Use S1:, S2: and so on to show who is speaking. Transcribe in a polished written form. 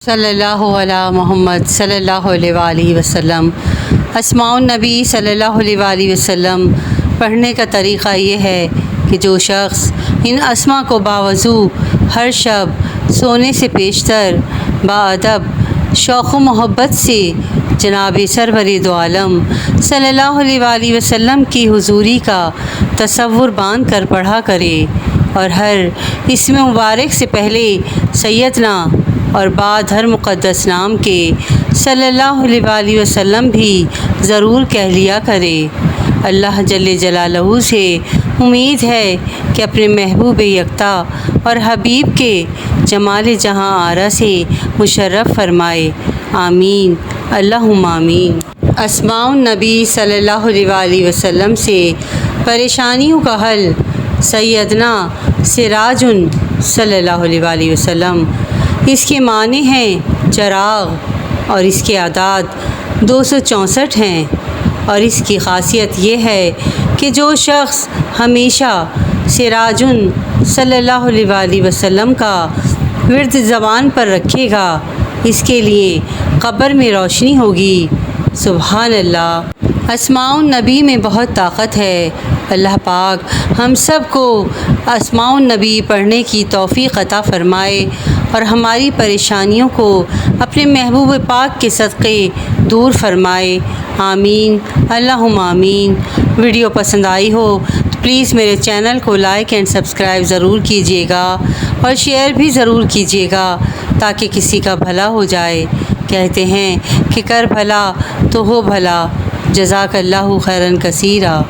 S1: صلی اللہ علیہ محمد صلی اللہ علیہ وآلہ وسلم۔ اسماء النبی صلی اللہ علیہ وآلہ وسلم پڑھنے کا طریقہ یہ ہے کہ جو شخص ان اسماء کو باوضو ہر شب سونے سے پیشتر باادب شوق و محبت سے جناب سرور دو عالم صلی اللہ علیہ وآلہ وسلم کی حضوری کا تصور باندھ کر پڑھا کرے، اور ہر اسم مبارک سے پہلے سیدنا اور بعد ہر مقدس نام کے صلی اللہ علیہ وآلہ وسلم بھی ضرور کہہ لیا کرے۔ اللہ جل جلالہ سے امید ہے کہ اپنے محبوب یکتا اور حبیب کے جمال جہاں آرا سے مشرف فرمائے، آمین اللہم آمین۔ اسماء النبی صلی اللہ علیہ وآلہ وسلم سے پریشانیوں کا حل۔ سیدنا سراج صلی اللہ علیہ وآلہ وسلم، اس کے معنی ہیں چراغ، اور اس کے اعداد 264 ہیں، اور اس کی خاصیت یہ ہے کہ جو شخص ہمیشہ سراج صلی اللہ علیہ وآلہ وسلم کا ورد زبان پر رکھے گا، اس کے لیے قبر میں روشنی ہوگی۔ سبحان اللہ۔ اسماء النبی میں بہت طاقت ہے۔ اللہ پاک ہم سب کو اسماء النبی پڑھنے کی توفیق عطا فرمائے، اور ہماری پریشانیوں کو اپنے محبوب پاک کے صدقے دور فرمائے، آمین اللہم آمین۔ ویڈیو پسند آئی ہو تو پلیز میرے چینل کو لائک اینڈ سبسکرائب ضرور کیجیے گا، اور شیئر بھی ضرور کیجیے گا تاکہ کسی کا بھلا ہو جائے۔ کہتے ہیں کہ کر بھلا تو ہو بھلا۔ جزاک اللہ خیرا کثیرا۔